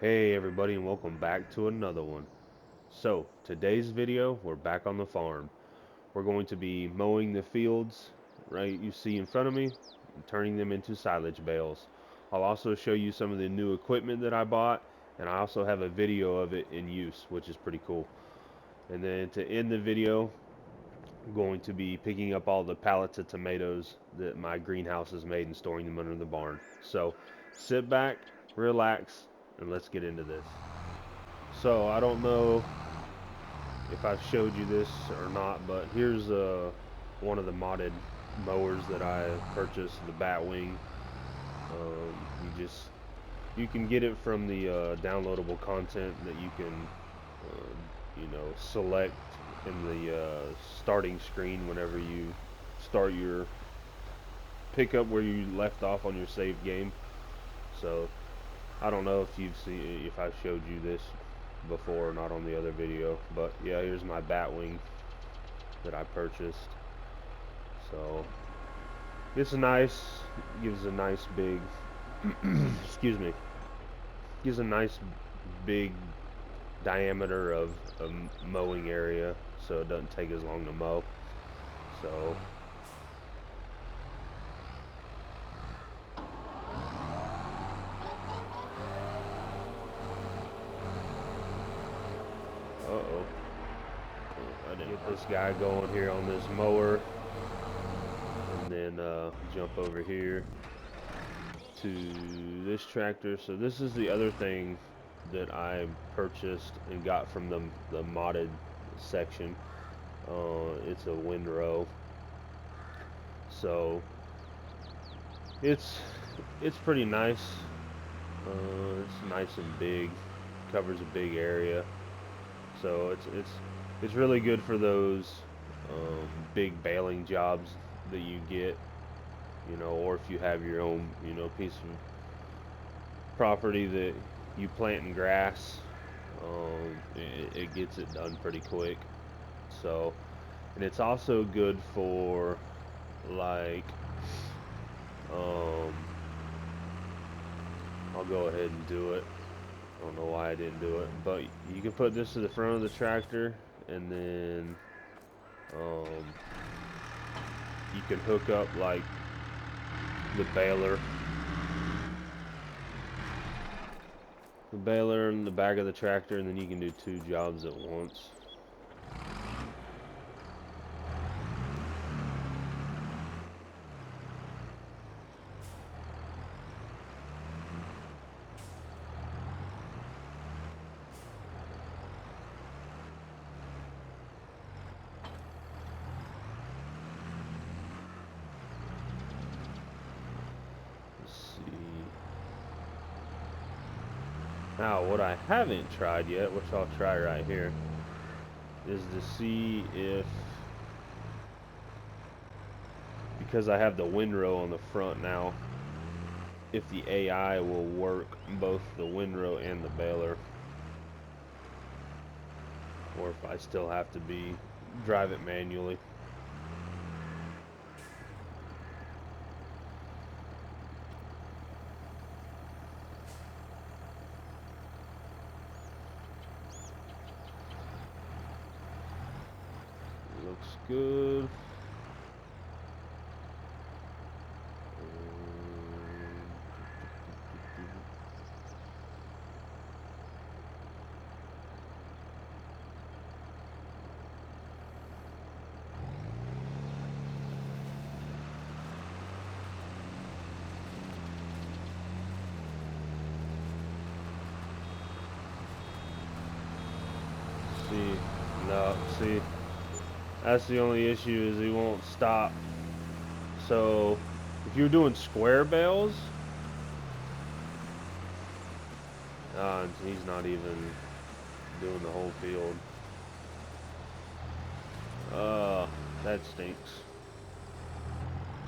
Hey everybody, and welcome back to another one. So today's video, we're back on the farm. We're going to be mowing the fields right you see in front of me and turning them into silage bales. I'll also show you some of the new equipment that I bought, and I also have a video of it in use, which is pretty cool. And then to end the video, I'm going to be picking up all the pallets of tomatoes that my greenhouse has made and storing them under the barn. So sit back, relax, and let's get into this. So I don't know if I've showed you this or not, but here's one of the modded mowers that I purchased, the Batwing. You can get it from the downloadable content that you can select in the starting screen whenever you start your pickup where you left off on your save game. So I don't know if I've showed you this before or not on the other video, but yeah, here's my Batwing that I purchased. So it's nice, gives a nice big excuse me, gives a nice big diameter of a mowing area, so it doesn't take as long to mow. So uh-oh, I didn't get this guy going here on this mower, and then jump over here to this tractor. So this is the other thing that I purchased and got from the modded section. It's a windrow, so it's it's pretty nice. It's nice and big, covers a big area, so it's really good for those big baling jobs that you get, or if you have your own, piece of property that you plant in grass, it gets it done pretty quick. So, and it's also good for like, um, I'll go ahead and do it. I don't know why I didn't do it, but you can put this to the front of the tractor, and then um, you can hook up like the baler in the back of the tractor, and then you can do two jobs at once. Let's see. Now, what I haven't tried yet, which I'll try right here, is to see if, because I have the windrow on the front now, if the AI will work both the windrow and the baler, or if I still have to drive it manually. Looks good. See, no, see, that's the only issue, is he won't stop. So, if you're doing square bales, he's not even doing the whole field. That stinks.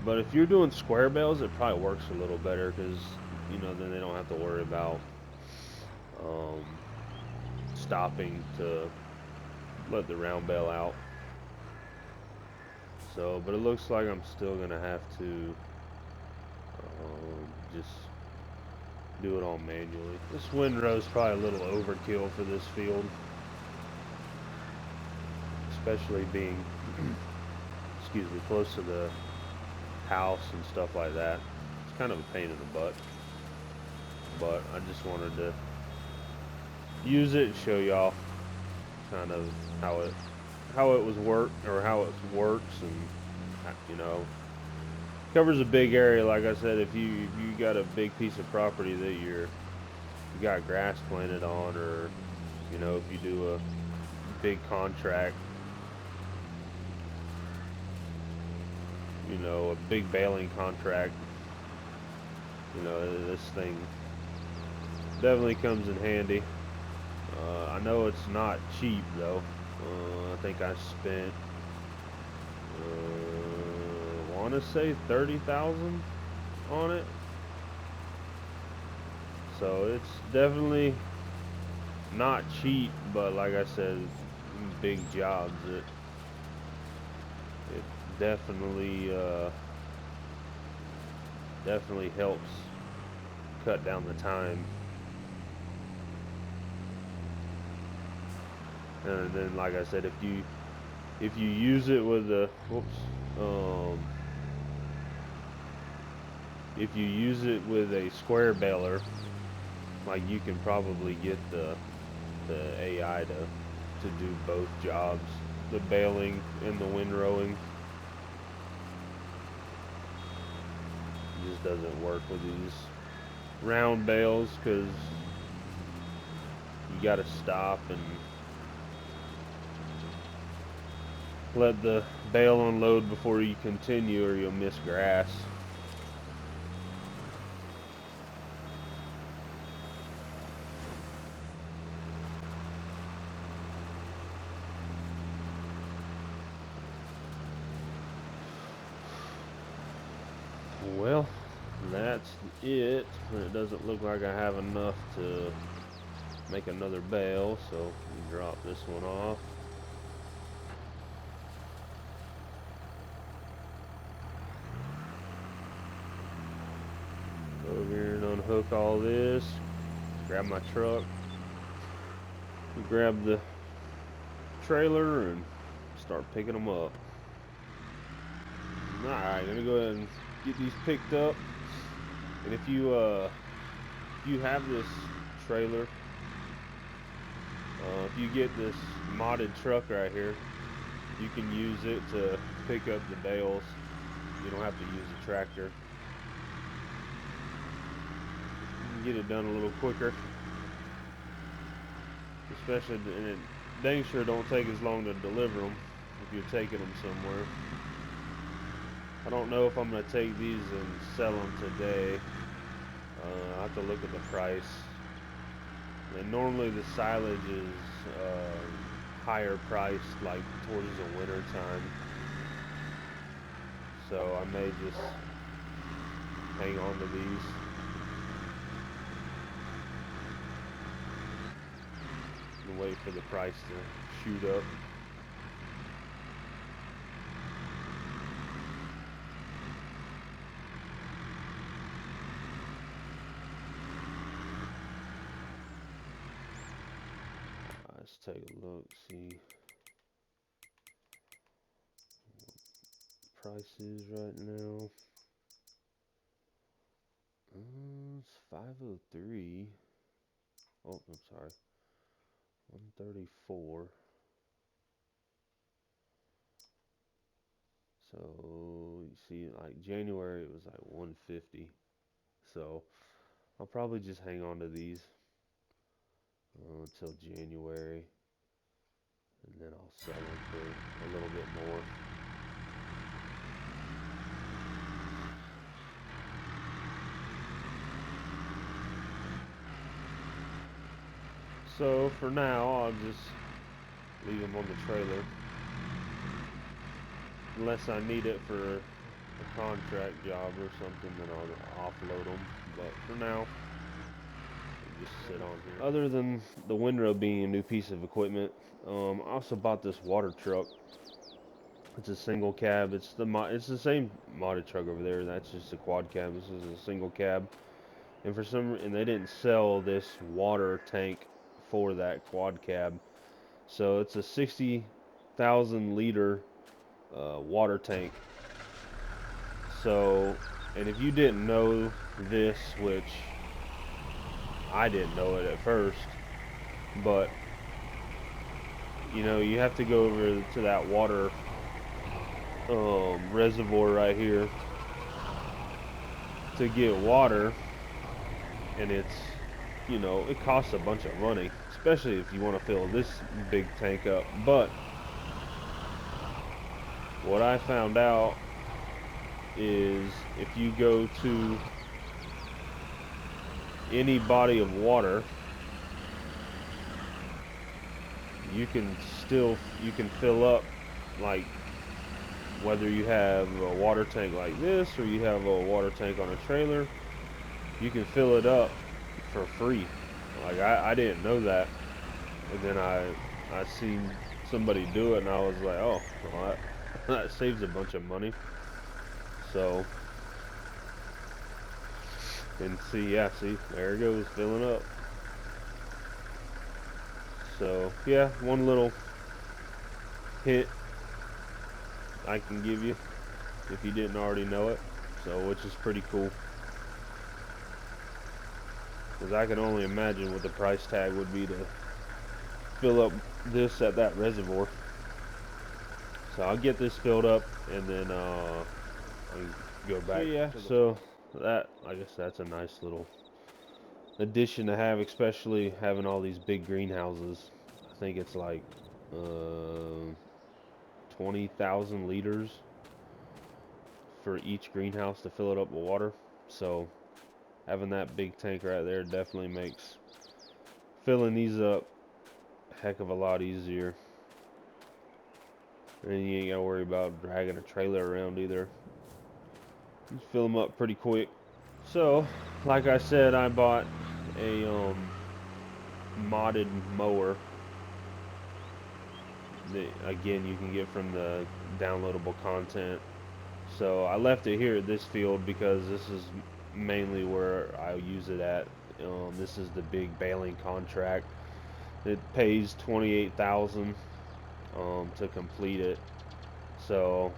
But if you're doing square bales, it probably works a little better, because, then they don't have to worry about um, stopping to let the round bale out. So, but it looks like I'm still gonna have to just do it all manually. This windrow is probably a little overkill for this field, especially being, excuse me, close to the house and stuff like that. It's kind of a pain in the butt, but I just wanted to use it and show y'all kind of how it was worked, or how it works, and you know, covers a big area. Like I said, if you got a big piece of property that you got grass planted on, or you know, if you do a big contract, you know, a big baling contract, you know, this thing definitely comes in handy. I know it's not cheap though. I think I spent, want to say 30,000 on it. So it's definitely not cheap, but like I said, big jobs, it definitely definitely helps cut down the time. And then, like I said, if you use it with a if you use it with a square baler, like, you can probably get the AI to do both jobs, the baling and the windrowing. It just doesn't work with these round bales, because you got to stop and let the bale unload before you continue, or you'll miss grass. Well, that's it. It doesn't look like I have enough to make another bale, so we drop this one off. Go over here and unhook all this. Grab my truck. Grab the trailer and start picking them up. Alright, gonna go ahead and get these picked up. And if you have this trailer, if you get this modded truck right here, you can use it to pick up the bales. You don't have to use a tractor. You can get it done a little quicker. Especially, and it dang sure don't take as long to deliver them if you're taking them somewhere. I don't know if I'm going to take these and sell them today. I have to look at the price. And normally the silage is higher priced, like towards the winter time. So I may just hang on to these. And wait for the price to shoot up. Let's take a look, see what price is right now. It's 503. Oh, I'm sorry. 134. So you see, like January it was like 150. So I'll probably just hang on to these until January, and then I'll sell them for a little bit more. So for now, I'll just leave them on the trailer. Unless I need it for a contract job or something, then I'll offload them. But for now, they just sit on here. Other than the windrow being a new piece of equipment, I also bought this water truck. It's a single cab. It's the same modded truck over there. That's just a quad cab. This is a single cab. and they didn't sell this water tank for that quad cab. So it's a 60,000 liter water tank. So, and if you didn't know this, which I didn't know it at first, but you know, you have to go over to that water reservoir right here to get water, and it's, you know, it costs a bunch of money, especially if you want to fill this big tank up. But what I found out is if you go to any body of water, you can fill up, like, whether you have a water tank like this or you have a water tank on a trailer, you can fill it up for free. Like, I didn't know that, and then I seen somebody do it, and I was like, oh, well, that saves a bunch of money. So, and see, there it goes, filling up. So yeah, one little hint I can give you if you didn't already know it, so which is pretty cool, because I can only imagine what the price tag would be to fill up this at that reservoir. So I'll get this filled up, and then I'll go back. So yeah, so that, I guess that's a nice little addition to have, especially having all these big greenhouses. I think it's like 20,000 liters for each greenhouse to fill it up with water. So having that big tank right there definitely makes filling these up a heck of a lot easier. And you ain't gotta worry about dragging a trailer around either. You fill them up pretty quick. So, like I said, I bought a modded mower that, again, you can get from the downloadable content. So I left it here at this field because this is mainly where I use it at. This is the big baling contract. It pays $28,000 to complete it. So,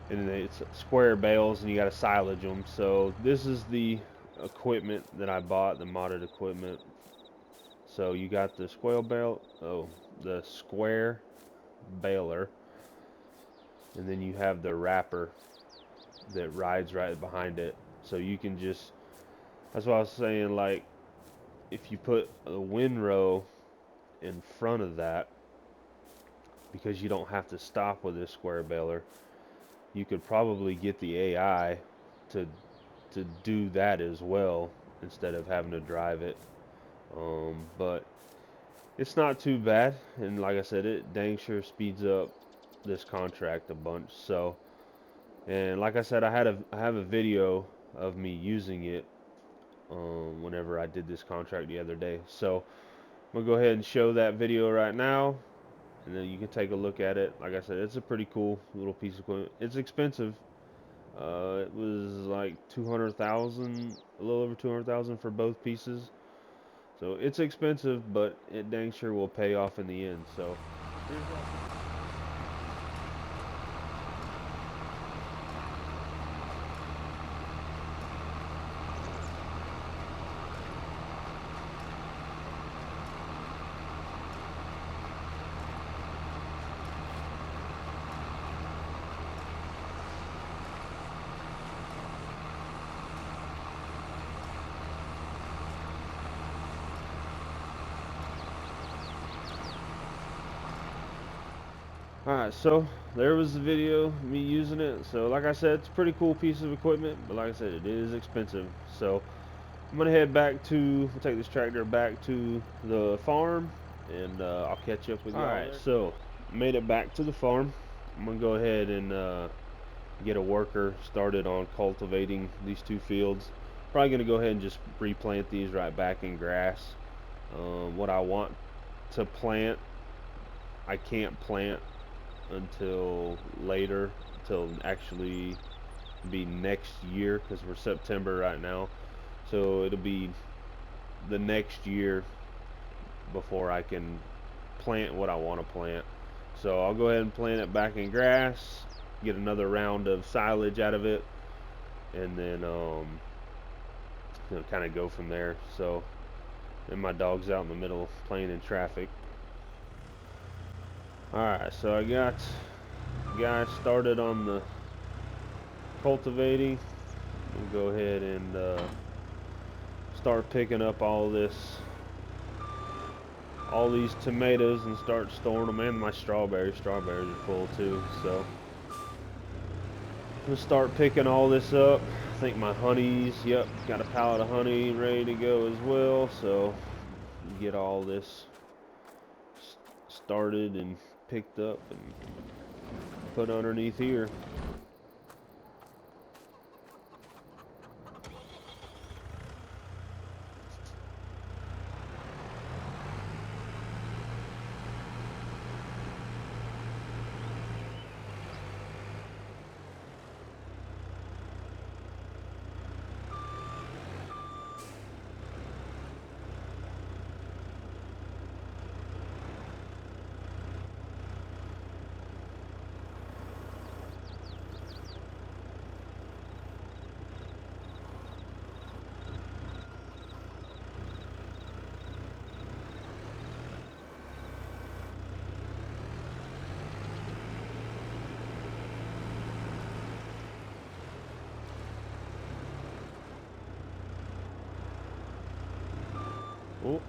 and it's square bales, and you got to silage them. So this is the equipment that I bought, the modded equipment. So you got the the square baler, and then you have the wrapper that rides right behind it. So you can just, that's what I was saying, like, if you put a windrow in front of that, because you don't have to stop with this square baler, you could probably get the AI to do that as well instead of having to drive it. But it's not too bad, and like I said, it dang sure speeds up this contract a bunch. So, and like I said, I have a video of me using it whenever I did this contract the other day. So I'm gonna go ahead and show that video right now, and then you can take a look at it. Like I said, it's a pretty cool little piece of equipment. It's expensive. It was like 200,000, a little over 200,000 for both pieces. So it's expensive, but it dang sure will pay off in the end. So here's that. Alright, so there was the video, me using it. So like I said, it's a pretty cool piece of equipment, but like I said, it is expensive. So I'm gonna head back to, we'll take this tractor back to the farm, and I'll catch up with you. Alright, so made it back to the farm. I'm gonna go ahead and get a worker started on cultivating these two fields. Probably gonna go ahead and just replant these right back in grass. What I want to plant, I can't plant until later, till actually be next year, because we're September right now. So so it'll be the next year before I can plant what I want to plant. So I'll go ahead and plant it back in grass, get another round of silage out of it, and then kind of go from there. So, and my dog's out in the middle playing in traffic. Alright, so I got guys started on the cultivating. We'll go ahead and start picking up all these tomatoes and start storing them, and my strawberries are full too. So I'm gonna start picking all this up. I think my honeys, yep, got a pallet of honey ready to go as well. So get all this started and picked up and put underneath here. Oh.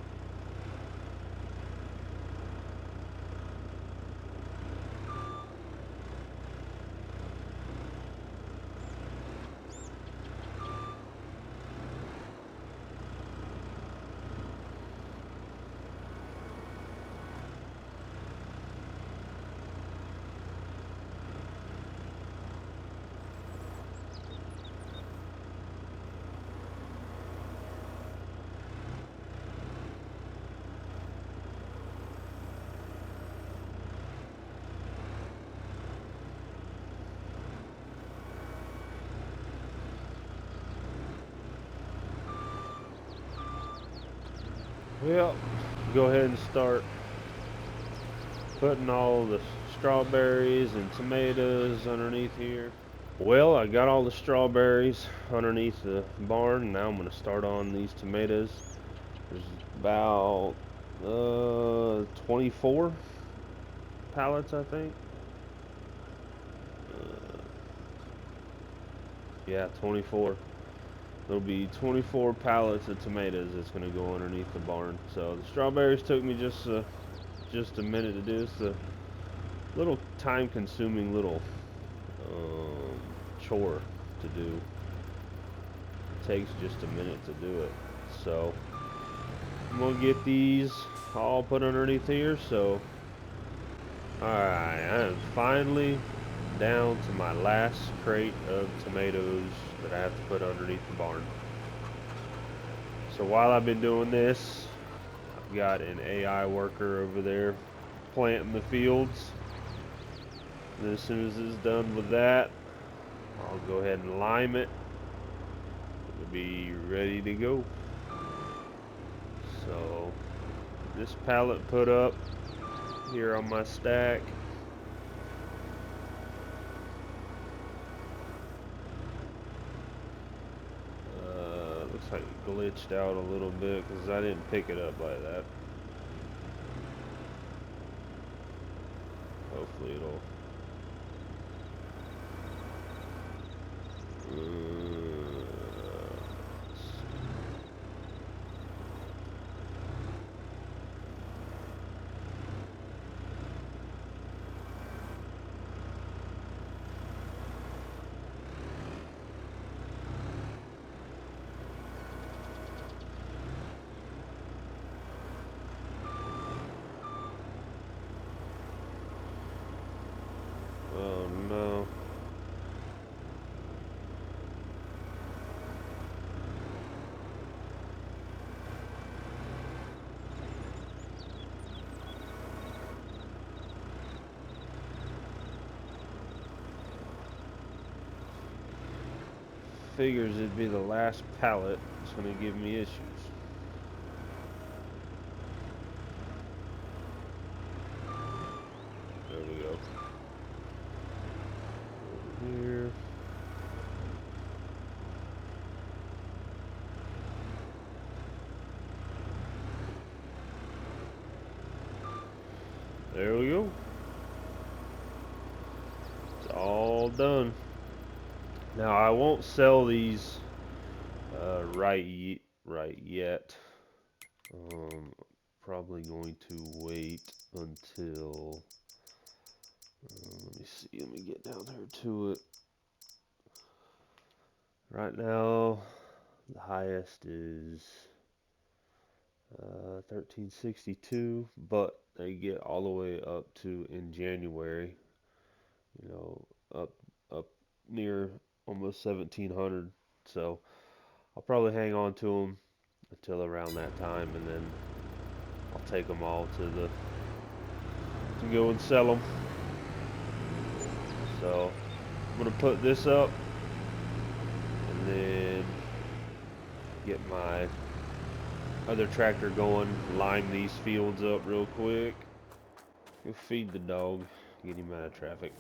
Well, go ahead and start putting all the strawberries and tomatoes underneath here. Well, I got all the strawberries underneath the barn. Now I'm going to start on these tomatoes. There's about 24 pallets, I think. Yeah, 24. There'll be 24 pallets of tomatoes that's going to go underneath the barn. So the strawberries took me just a minute to do. It's a little time-consuming little chore to do. It takes just a minute to do it. So I'm gonna get these all put underneath here. So alright, I am finally down to my last crate of tomatoes that I have to put underneath the barn. So while I've been doing this, I've got an AI worker over there planting the fields. And as soon as it's done with that, I'll go ahead and lime it. It'll be ready to go. So this pallet put up here on my stack. Looks like it glitched out a little bit because I didn't pick it up like that. Hopefully it'll figures it'd be the last pallet that's gonna give me issues. There we go. Over here. There we go. It's all done. Now I won't sell these right yet. Probably going to wait until. Let me see. Let me get down here to it. Right now, the highest is 1362, but they get all the way up to in January. You know, up near almost 1700. So I'll probably hang on to them until around that time, and then I'll take them all to go and sell them. So I'm gonna put this up and then get my other tractor going, line these fields up real quick. Go feed the dog, get him out of traffic.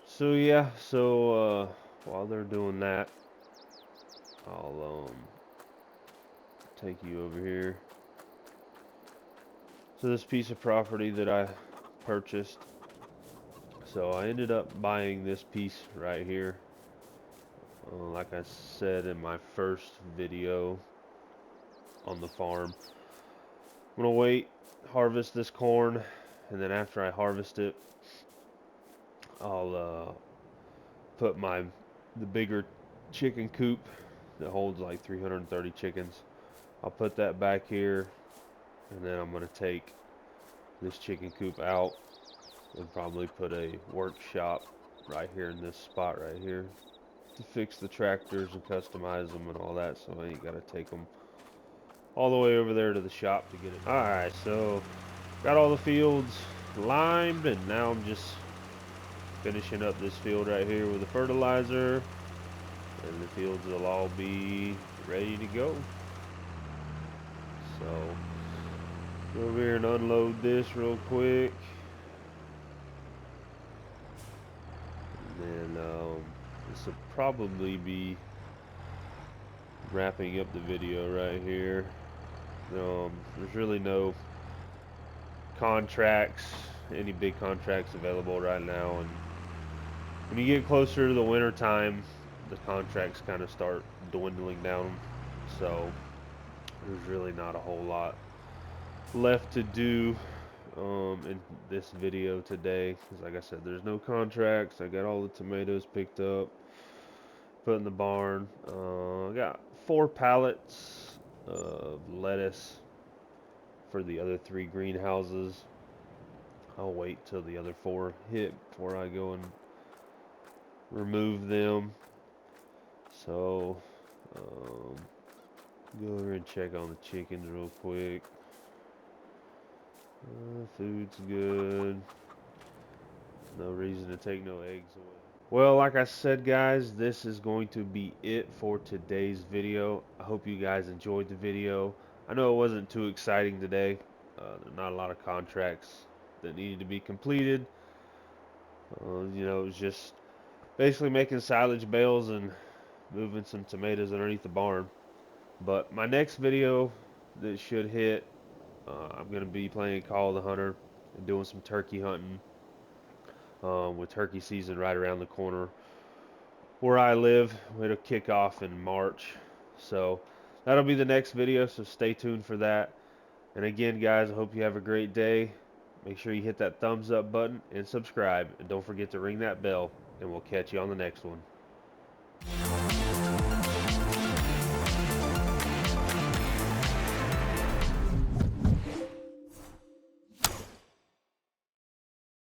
So yeah, while they're doing that, I'll take you over here. So this piece of property that I purchased, so I ended up buying this piece right here. Like I said in my first video on the farm, I'm gonna wait, harvest this corn, and then after I harvest it, I'll put the bigger chicken coop that holds like 330 chickens. I'll put that back here, and then I'm gonna take this chicken coop out and probably put a workshop right here in this spot right here to fix the tractors and customize them and all that, so I ain't gotta take them all the way over there to the shop to get it. Alright, so got all the fields limed, and now I'm just finishing up this field right here with the fertilizer, and the fields will all be ready to go. So go over here and unload this real quick, and then this will probably be wrapping up the video right here. There's really no contracts, any big contracts available right now, and when you get closer to the winter time, the contracts kind of start dwindling down, so there's really not a whole lot left to do in this video today, because like I said, there's no contracts. I got all the tomatoes picked up, put in the barn. I got 4 pallets of lettuce for the other 3 greenhouses. I'll wait till the other 4 hit before I go and remove them. So go over and check on the chickens real quick. Food's good. No reason to take no eggs away. Well, like I said, guys, this is going to be it for today's video. I hope you guys enjoyed the video. I know it wasn't too exciting today. There's not a lot of contracts that needed to be completed. You know, it was just basically making silage bales and moving some tomatoes underneath the barn. But my next video that should hit, I'm going to be playing Call of the Hunter and doing some turkey hunting. With turkey season right around the corner where I live, it'll kick off in March. So that'll be the next video, so stay tuned for that. And again, guys, I hope you have a great day. Make sure you hit that thumbs up button and subscribe, and don't forget to ring that bell, and we'll catch you on the next one.